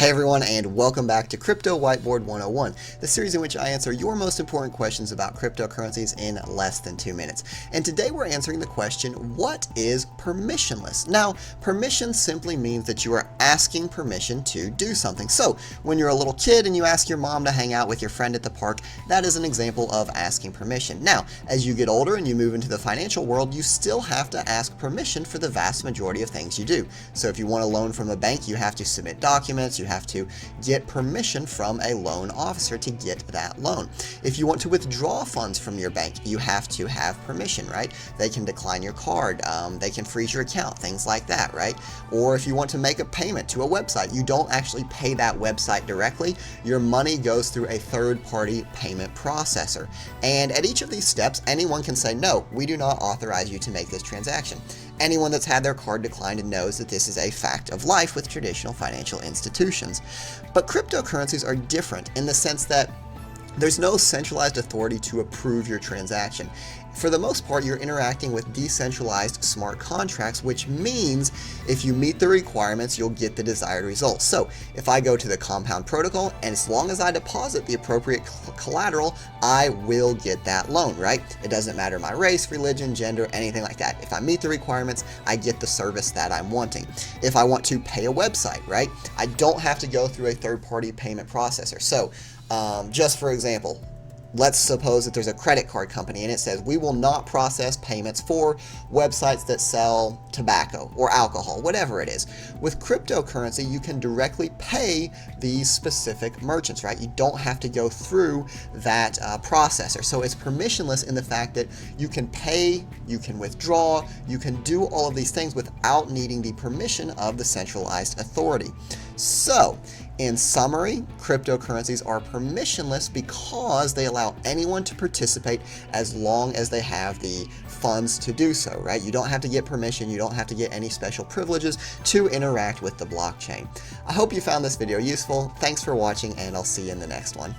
Hey everyone, and welcome back to Crypto Whiteboard 101, the series in which I answer your most important questions about cryptocurrencies in less than 2 minutes. And today we're answering the question, what is permissionless? Now, permission simply means that you are asking permission to do something. So, when you're a little kid and you ask your mom to hang out with your friend at the park, that is an example of asking permission. Now, as you get older and you move into the financial world, you still have to ask permission for the vast majority of things you do. So if you want a loan from a bank, you have to submit documents, you have to get permission from a loan officer to get that loan. If you want to withdraw funds from your bank, you have to have permission, right? They can decline your card, they can freeze your account, things like that, right? Or if you want to make a payment to a website, you don't actually pay that website directly. Your money goes through a third-party payment processor. And at each of these steps, anyone can say, no, we do not authorize you to make this transaction. Anyone that's had their card declined knows that this is a fact of life with traditional financial institutions. But cryptocurrencies are different in the sense that there's no centralized authority to approve your transaction. For the most part, you're interacting with decentralized smart contracts, which means if you meet the requirements, you'll get the desired results. So if I go to the Compound Protocol, and as long as I deposit the appropriate collateral, I will get that loan, right? It doesn't matter my race, religion, gender, anything like that. If I meet the requirements, I get the service that I'm wanting. If I want to pay a website, right, I don't have to go through a third-party payment processor. So just for example, let's suppose that there's a credit card company and it says we will not process payments for websites that sell tobacco or alcohol, whatever it is. With cryptocurrency, you can directly pay these specific merchants, right? You don't have to go through that processor. So it's permissionless in the fact that you can pay, you can withdraw, you can do all of these things without needing the permission of the centralized authority. So, in summary, cryptocurrencies are permissionless because they allow anyone to participate as long as they have the funds to do so, right? You don't have to get permission, you don't have to get any special privileges to interact with the blockchain. I hope you found this video useful. Thanks for watching, and I'll see you in the next one.